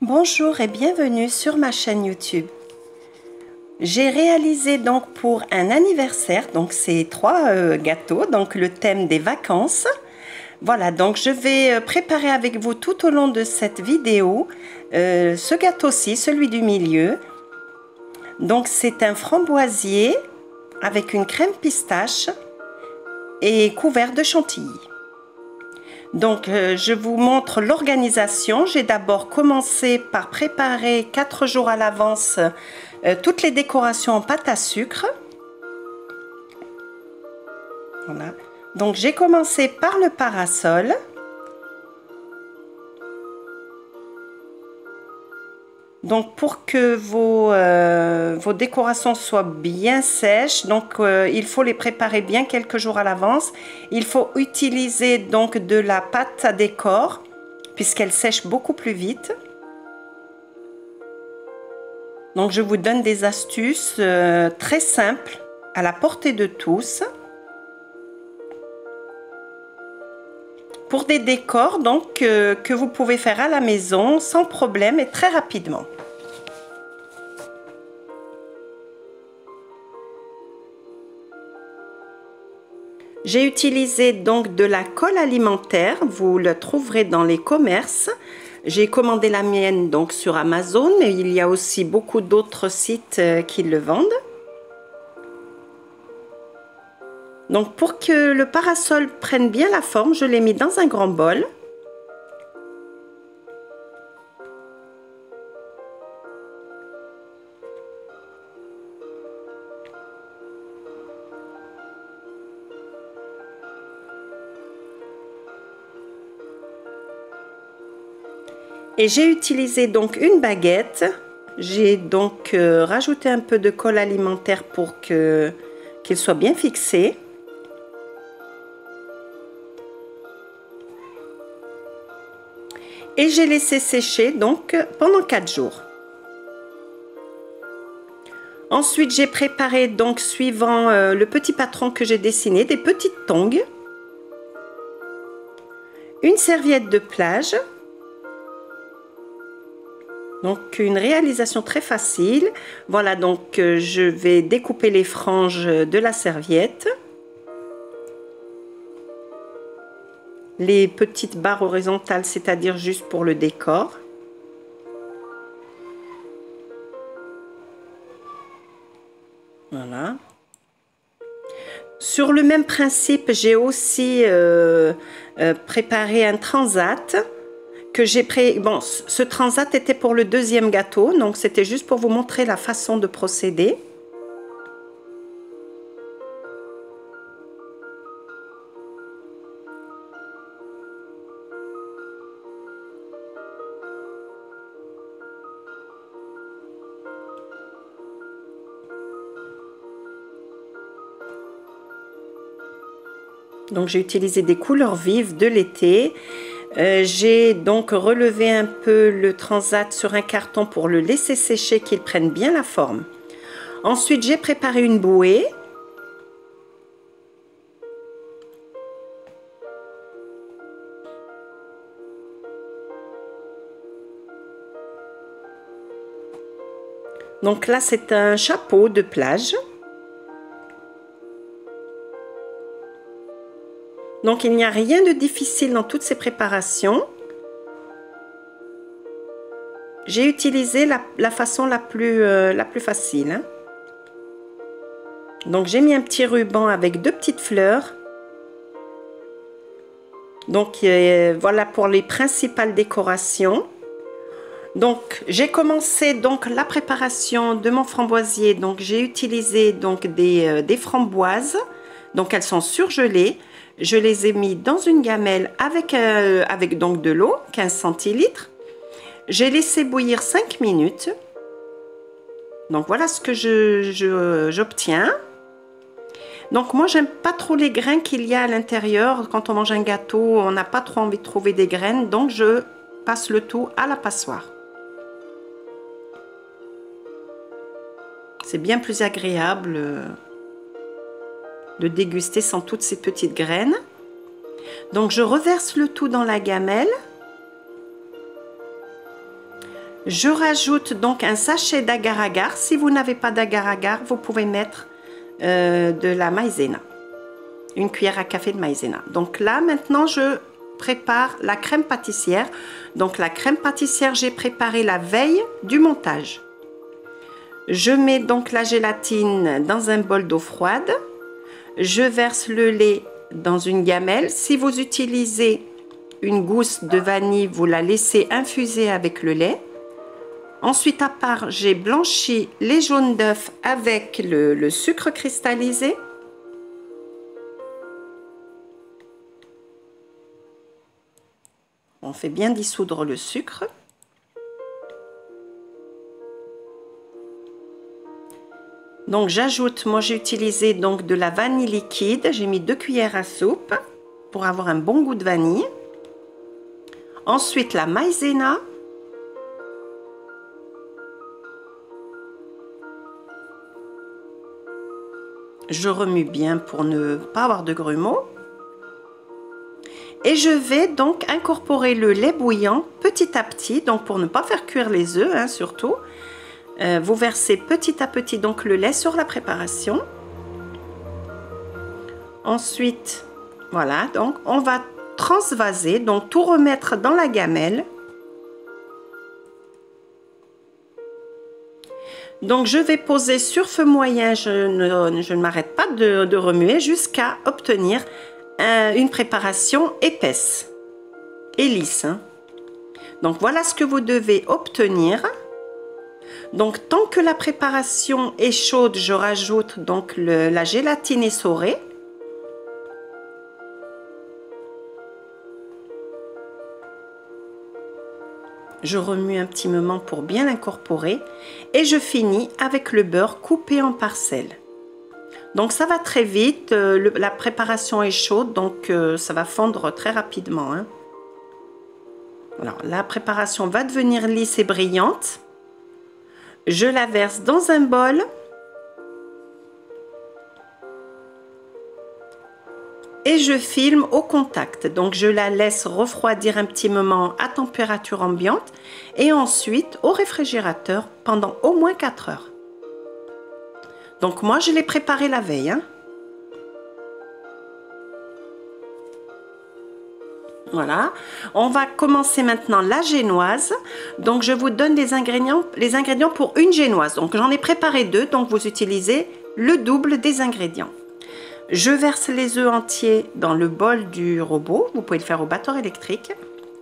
Bonjour et bienvenue sur ma chaîne YouTube. J'ai réalisé donc pour un anniversaire, donc ces trois gâteaux, donc le thème des vacances. Voilà, donc je vais préparer avec vous tout au long de cette vidéo ce gâteau-ci, celui du milieu. Donc c'est un framboisier avec une crème pistache et couvert de chantilly. Donc je vous montre l'organisation. J'ai d'abord commencé par préparer 4 jours à l'avance toutes les décorations en pâte à sucre. Voilà. Donc j'ai commencé par le parasol. Donc pour que vos décorations soient bien sèches, donc il faut les préparer bien quelques jours à l'avance. Il faut utiliser donc de la pâte à décor puisqu'elle sèche beaucoup plus vite. Donc je vous donne des astuces très simples à la portée de tous. Pour des décors donc que vous pouvez faire à la maison sans problème et très rapidement. J'ai utilisé donc de la colle alimentaire, vous le trouverez dans les commerces. J'ai commandé la mienne donc sur Amazon, et il y a aussi beaucoup d'autres sites qui le vendent. Donc pour que le parasol prenne bien la forme, je l'ai mis dans un grand bol. Et j'ai utilisé donc une baguette. J'ai donc rajouté un peu de colle alimentaire pour qu'il soit bien fixé. Et j'ai laissé sécher donc pendant 4 jours. Ensuite, j'ai préparé donc suivant le petit patron que j'ai dessiné, des petites tongs, une serviette de plage. Donc une réalisation très facile. Voilà, donc je vais découper les franges de la serviette. Les petites barres horizontales, c'est-à-dire juste pour le décor. Voilà. Sur le même principe, j'ai aussi préparé un transat que j'ai pris. Bon, ce transat était pour le deuxième gâteau, donc c'était juste pour vous montrer la façon de procéder. Donc j'ai utilisé des couleurs vives de l'été. J'ai donc relevé un peu le transat sur un carton pour le laisser sécher, qu'il prenne bien la forme. Ensuite, j'ai préparé une bouée. Donc là, c'est un chapeau de plage. Donc il n'y a rien de difficile dans toutes ces préparations. J'ai utilisé la façon la plus facile. Hein. Donc j'ai mis un petit ruban avec 2 petites fleurs. Donc voilà pour les principales décorations. Donc j'ai commencé donc la préparation de mon framboisier. Donc j'ai utilisé donc des framboises. Donc elles sont surgelées. Je les ai mis dans une gamelle avec donc de l'eau, 15 centilitres. J'ai laissé bouillir 5 minutes. Donc voilà ce que j'obtiens. Donc moi j'aime pas trop les grains qu'il y a à l'intérieur. Quand on mange un gâteau, on n'a pas trop envie de trouver des graines. Donc je passe le tout à la passoire. C'est bien plus agréable de déguster sans toutes ces petites graines. Donc je reverse le tout dans la gamelle. Je rajoute donc un sachet d'agar-agar. Si vous n'avez pas d'agar-agar, vous pouvez mettre de la maïzena. Une cuillère à café de maïzena. Donc là, maintenant, je prépare la crème pâtissière. Donc la crème pâtissière, j'ai préparé la veille du montage. Je mets donc la gélatine dans un bol d'eau froide. Je verse le lait dans une gamelle. Si vous utilisez une gousse de vanille, vous la laissez infuser avec le lait. Ensuite, à part, j'ai blanchi les jaunes d'œufs avec le sucre cristallisé. On fait bien dissoudre le sucre. Donc j'ajoute, moi j'ai utilisé donc de la vanille liquide. J'ai mis 2 cuillères à soupe pour avoir un bon goût de vanille. Ensuite la maïzena. Je remue bien pour ne pas avoir de grumeaux. Et je vais donc incorporer le lait bouillant petit à petit, donc pour ne pas faire cuire les œufs, hein, surtout. Vous versez petit à petit donc le lait sur la préparation. Ensuite, voilà, donc on va transvaser, donc tout remettre dans la gamelle. Donc je vais poser sur feu moyen, je ne m'arrête pas de remuer jusqu'à obtenir une préparation épaisse et lisse. Hein. Donc voilà ce que vous devez obtenir. Donc tant que la préparation est chaude, je rajoute donc la gélatine essorée. Je remue un petit moment pour bien l'incorporer et je finis avec le beurre coupé en parcelles. Donc ça va très vite, la préparation est chaude, donc ça va fondre très rapidement. Hein. Alors la préparation va devenir lisse et brillante. Je la verse dans un bol. Et je filme au contact. Donc je la laisse refroidir un petit moment à température ambiante. Et ensuite au réfrigérateur pendant au moins 4 heures. Donc moi je l'ai préparé la veille. Hein. Voilà, on va commencer maintenant la génoise. Donc je vous donne les ingrédients pour une génoise. Donc j'en ai préparé 2, donc vous utilisez le double des ingrédients. Je verse les œufs entiers dans le bol du robot, vous pouvez le faire au batteur électrique,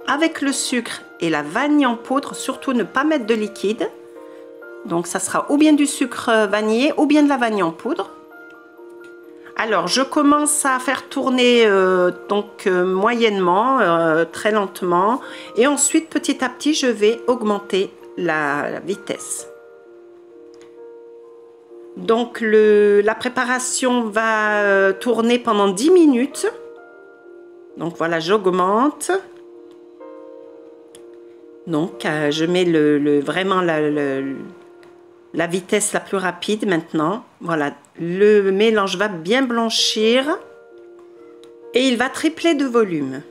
avec le sucre et la vanille en poudre, surtout ne pas mettre de liquide. Donc ça sera ou bien du sucre vanillé ou bien de la vanille en poudre. Alors, je commence à faire tourner moyennement, très lentement. Et ensuite, petit à petit, je vais augmenter la vitesse. Donc, la préparation va tourner pendant 10 minutes. Donc, voilà, j'augmente. Donc, je mets vraiment la vitesse la plus rapide maintenant. Voilà, le mélange va bien blanchir et il va tripler de volume.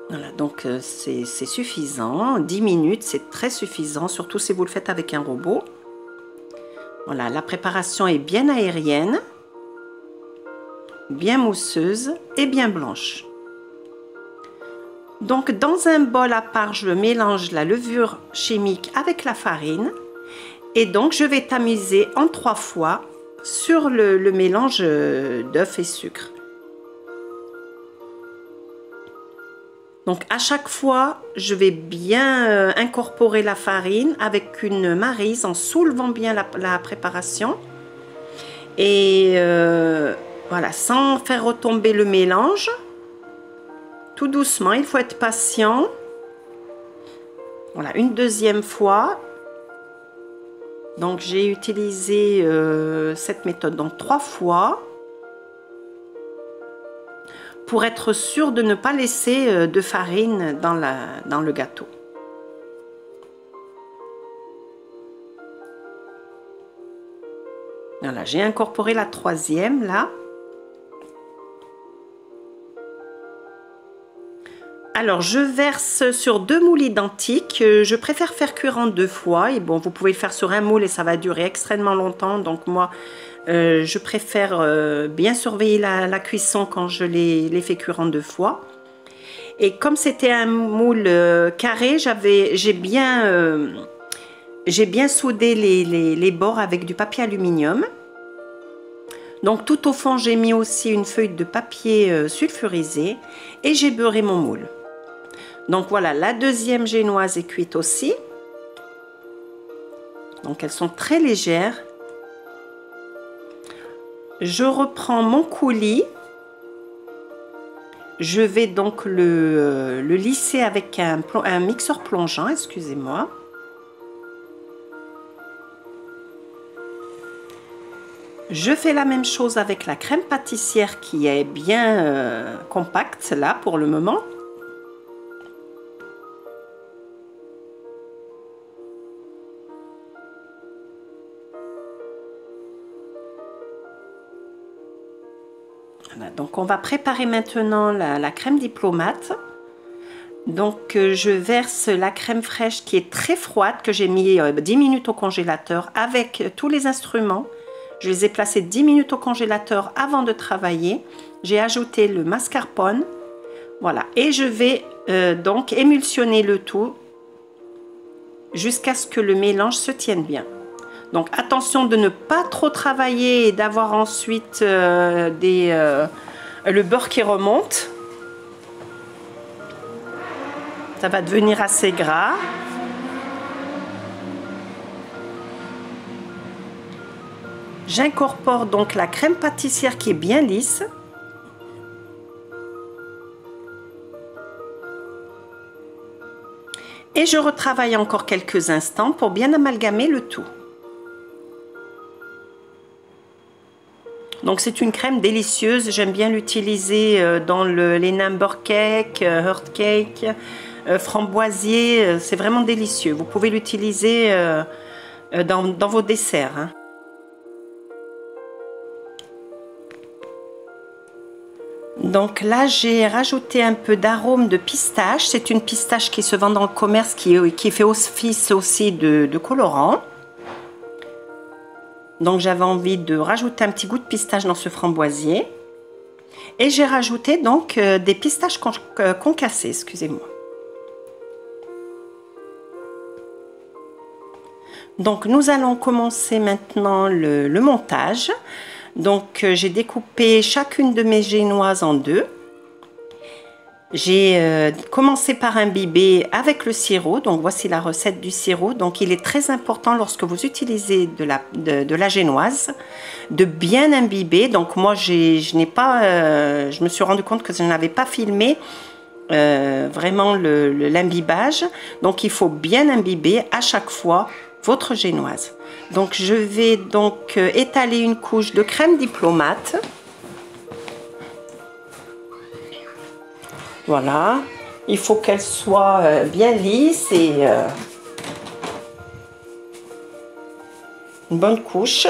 Voilà, donc c'est suffisant. 10 minutes, c'est très suffisant, surtout si vous le faites avec un robot. Voilà, la préparation est bien aérienne, bien mousseuse et bien blanche. Donc dans un bol à part, je mélange la levure chimique avec la farine et donc je vais tamiser en 3 fois sur le mélange d'œufs et sucre. Donc à chaque fois, je vais bien incorporer la farine avec une maryse en soulevant bien la préparation et voilà, sans faire retomber le mélange. Tout doucement, il faut être patient. Voilà, une deuxième fois. Donc j'ai utilisé cette méthode donc 3 fois pour être sûr de ne pas laisser de farine dans le gâteau. Voilà, j'ai incorporé la troisième là. Alors, je verse sur 2 moules identiques. Je préfère faire cuire en 2 fois. Et bon, vous pouvez le faire sur un moule et ça va durer extrêmement longtemps. Donc moi, je préfère bien surveiller la cuisson quand je les fais cuire en 2 fois. Et comme c'était un moule carré, j'ai bien soudé les bords avec du papier aluminium. Donc tout au fond, j'ai mis aussi une feuille de papier sulfurisé et j'ai beurré mon moule. Donc voilà, la deuxième génoise est cuite aussi. Donc elles sont très légères. Je reprends mon coulis. Je vais donc le lisser avec un mixeur plongeant, excusez-moi. Je fais la même chose avec la crème pâtissière qui est bien compacte là pour le moment. Voilà, donc on va préparer maintenant la crème diplomate. Donc je verse la crème fraîche qui est très froide, que j'ai mis 10 minutes au congélateur avec tous les instruments. Je les ai placés 10 minutes au congélateur avant de travailler. J'ai ajouté le mascarpone. Voilà, et je vais donc émulsionner le tout jusqu'à ce que le mélange se tienne bien. Donc attention de ne pas trop travailler et d'avoir ensuite le beurre qui remonte. Ça va devenir assez gras. J'incorpore donc la crème pâtissière qui est bien lisse. Et je retravaille encore quelques instants pour bien amalgamer le tout. Donc c'est une crème délicieuse, j'aime bien l'utiliser dans les number cake, heart cake, framboisier, c'est vraiment délicieux. Vous pouvez l'utiliser dans vos desserts, hein. Donc là, j'ai rajouté un peu d'arôme de pistache. C'est une pistache qui se vend dans le commerce, qui fait office aussi de colorant. Donc j'avais envie de rajouter un petit goût de pistache dans ce framboisier. Et j'ai rajouté donc des pistaches concassées, excusez-moi. Donc nous allons commencer maintenant le montage. Donc j'ai découpé chacune de mes génoises en deux. J'ai commencé par imbiber avec le sirop. Donc voici la recette du sirop. Donc il est très important lorsque vous utilisez de la génoise de bien imbiber. Donc moi je me suis rendu compte que je n'avais pas filmé vraiment l'imbibage. Donc il faut bien imbiber à chaque fois votre génoise. Donc je vais donc étaler une couche de crème diplomate. Voilà, il faut qu'elle soit bien lisse et une bonne couche.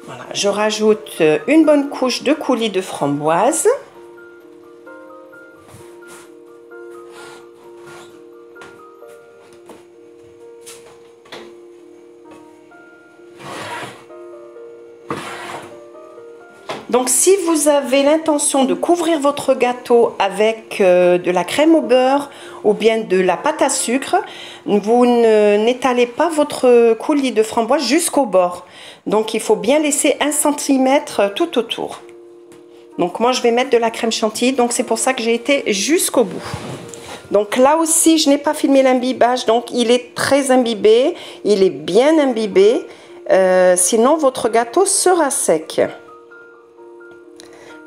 Voilà, je rajoute une bonne couche de coulis de framboise. Donc si vous avez l'intention de couvrir votre gâteau avec de la crème au beurre ou bien de la pâte à sucre, vous n'étalez pas votre coulis de framboise jusqu'au bord. Donc il faut bien laisser 1 cm tout autour. Donc moi je vais mettre de la crème chantilly, donc c'est pour ça que j'ai été jusqu'au bout. Donc là aussi je n'ai pas filmé l'imbibage, donc il est très imbibé, il est bien imbibé, sinon votre gâteau sera sec.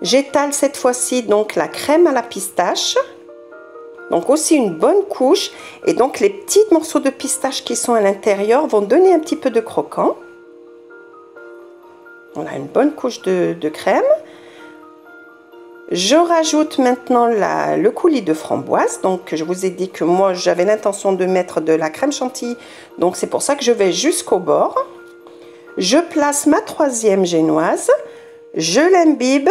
J'étale cette fois-ci donc la crème à la pistache, donc aussi une bonne couche, et donc les petits morceaux de pistache qui sont à l'intérieur vont donner un petit peu de croquant. On a une bonne couche de crème. Je rajoute maintenant le coulis de framboise. Donc, je vous ai dit que moi, j'avais l'intention de mettre de la crème chantilly. Donc, c'est pour ça que je vais jusqu'au bord. Je place ma troisième génoise. Je l'imbibe.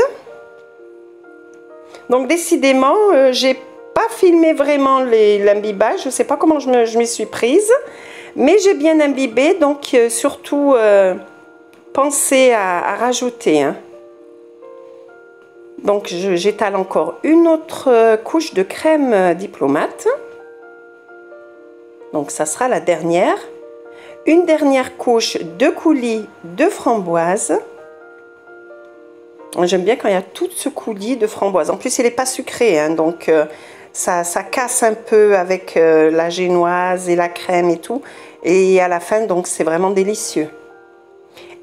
Donc, décidément, j'ai pas filmé vraiment l'imbibage. Je ne sais pas comment je m'y suis prise. Mais j'ai bien imbibé. Donc, surtout, pensez à rajouter, hein. Donc, j'étale encore une autre couche de crème diplomate. Donc, ça sera la dernière. Une dernière couche de coulis de framboise. J'aime bien quand il y a tout ce coulis de framboise. En plus, il n'est pas sucré, hein, donc ça casse un peu avec la génoise et la crème et tout. Et à la fin, donc, c'est vraiment délicieux.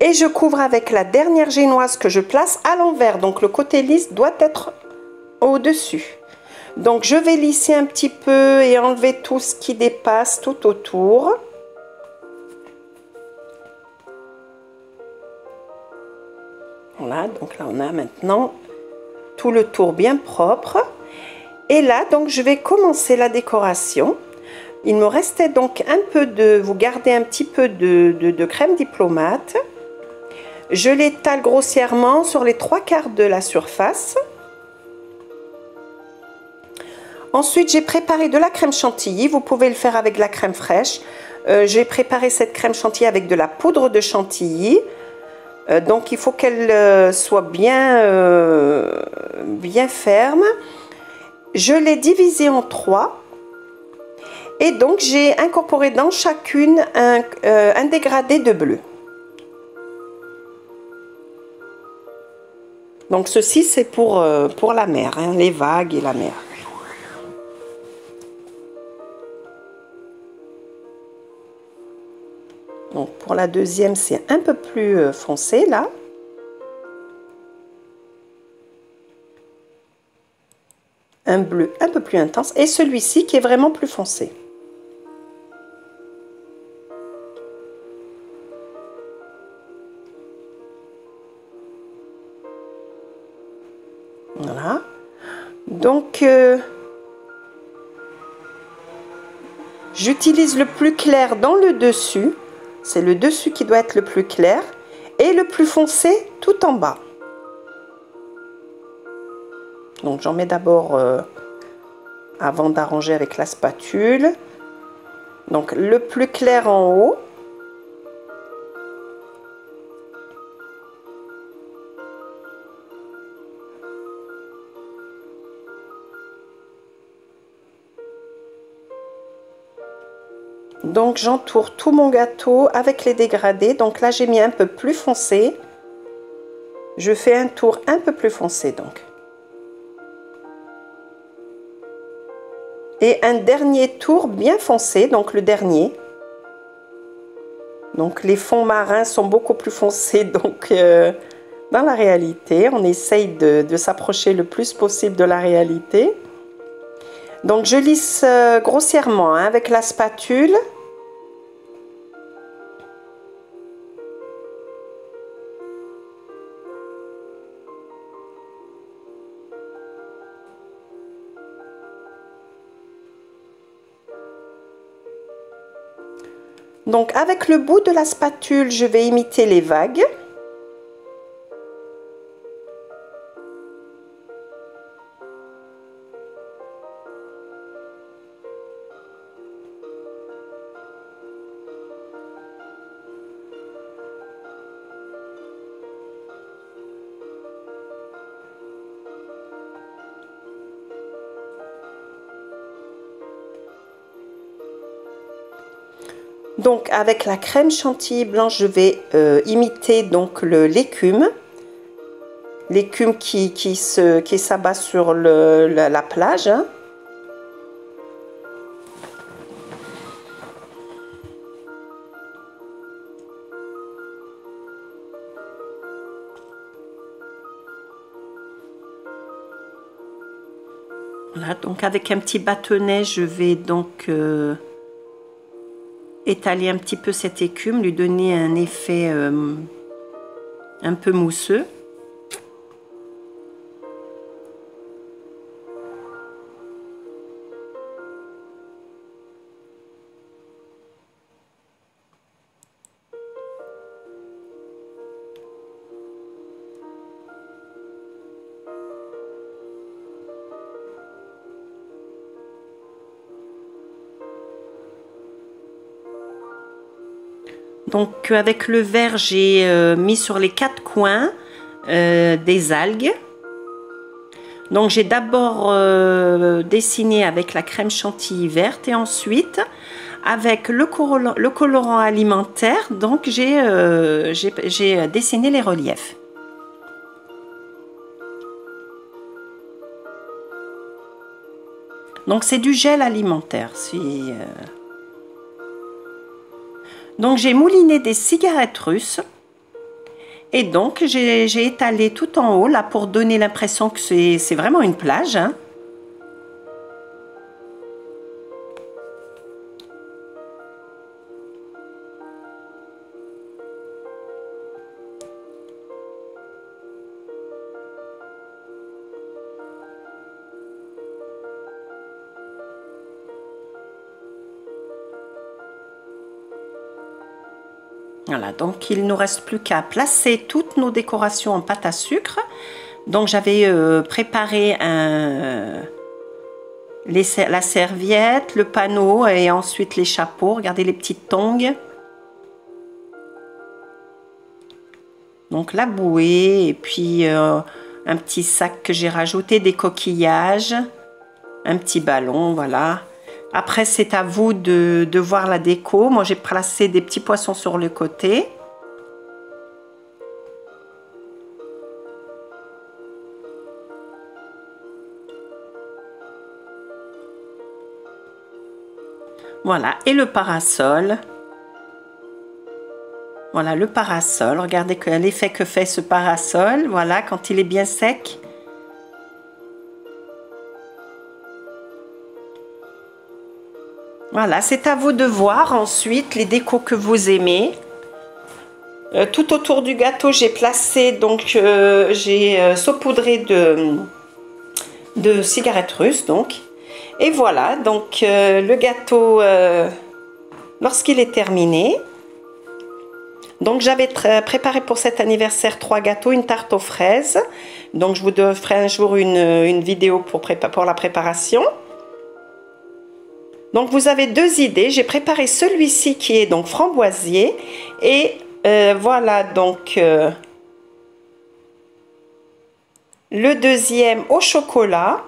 Et je couvre avec la dernière génoise que je place à l'envers. Donc, le côté lisse doit être au-dessus. Donc, je vais lisser un petit peu et enlever tout ce qui dépasse tout autour. Voilà, donc là, on a maintenant tout le tour bien propre. Et là, donc, je vais commencer la décoration. Il me restait donc un peu de... Vous gardez un petit peu de crème diplomate. Je l'étale grossièrement sur les 3/4 de la surface. Ensuite, j'ai préparé de la crème chantilly. Vous pouvez le faire avec de la crème fraîche. J'ai préparé cette crème chantilly avec de la poudre de chantilly. Donc, il faut qu'elle soit bien ferme. Je l'ai divisée en 3. Et donc, j'ai incorporé dans chacune un dégradé de bleu. Donc ceci c'est pour la mer, hein, les vagues et la mer. Donc pour la deuxième c'est un peu plus foncé là. Un bleu un peu plus intense et celui-ci qui est vraiment plus foncé. Voilà. Donc, j'utilise le plus clair dans le dessus. C'est le dessus qui doit être le plus clair. Et le plus foncé tout en bas. Donc, j'en mets d'abord avant d'arranger avec la spatule. Donc, le plus clair en haut. Donc j'entoure tout mon gâteau avec les dégradés. Donc là j'ai mis un peu plus foncé. Je fais un tour un peu plus foncé donc. Et un dernier tour bien foncé, donc le dernier. Donc les fonds marins sont beaucoup plus foncés donc dans la réalité. On essaye de s'approcher le plus possible de la réalité. Donc je lisse grossièrement hein, avec la spatule. Donc avec le bout de la spatule, je vais imiter les vagues. Donc avec la crème chantilly blanche, je vais imiter donc l'écume. L'écume qui s'abat sur la plage. Hein. Voilà, donc avec un petit bâtonnet, je vais donc étaler un petit peu cette écume, lui donner un effet un peu mousseux. Donc avec le verre, j'ai mis sur les 4 coins des algues. Donc j'ai d'abord dessiné avec la crème chantilly verte et ensuite avec le colorant alimentaire, donc j'ai dessiné les reliefs. Donc c'est du gel alimentaire. Donc j'ai mouliné des cigarettes russes. Et donc, j'ai étalé tout en haut, là, pour donner l'impression que c'est vraiment une plage, hein. Voilà, donc il ne nous reste plus qu'à placer toutes nos décorations en pâte à sucre. Donc j'avais préparé la serviette, le panneau et ensuite les chapeaux. Regardez les petites tongs. Donc la bouée et puis un petit sac que j'ai rajouté, des coquillages, un petit ballon, voilà. Après, c'est à vous de voir la déco. Moi, j'ai placé des petits poissons sur le côté. Voilà, et le parasol. Voilà, le parasol. Regardez l'effet que fait ce parasol. Voilà, quand il est bien sec. Voilà, c'est à vous de voir ensuite les décos que vous aimez. Tout autour du gâteau, j'ai placé, donc j'ai saupoudré de cigarettes russes, donc. Et voilà, donc le gâteau, lorsqu'il est terminé. Donc j'avais préparé pour cet anniversaire 3 gâteaux, une tarte aux fraises. Donc je vous ferai un jour une vidéo pour la préparation. Donc vous avez 2 idées. J'ai préparé celui-ci qui est donc framboisier et voilà donc le deuxième au chocolat.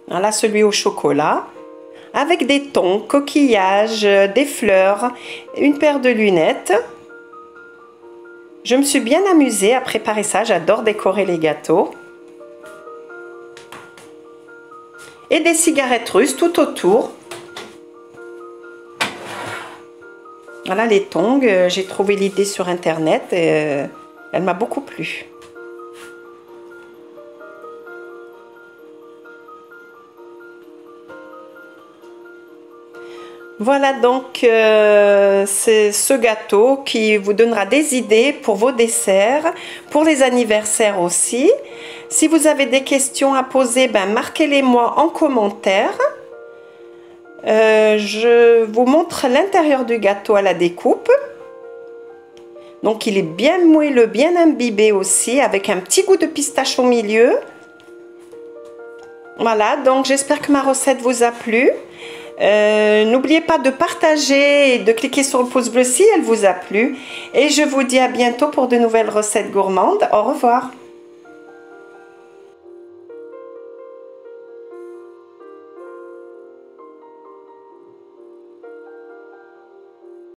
Voilà celui au chocolat avec des thons, coquillages, des fleurs, une paire de lunettes. Je me suis bien amusée à préparer ça, j'adore décorer les gâteaux. Et des cigarettes russes tout autour. Voilà les tongs, j'ai trouvé l'idée sur internet et elle m'a beaucoup plu. Voilà donc c'est ce gâteau qui vous donnera des idées pour vos desserts, pour les anniversaires aussi. Si vous avez des questions à poser, marquez-les moi en commentaire. Je vous montre l'intérieur du gâteau à la découpe. Donc il est bien moelleux, bien imbibé aussi, avec un petit goût de pistache au milieu. Voilà, donc j'espère que ma recette vous a plu. N'oubliez pas de partager et de cliquer sur le pouce bleu si elle vous a plu. Et je vous dis à bientôt pour de nouvelles recettes gourmandes. Au revoir.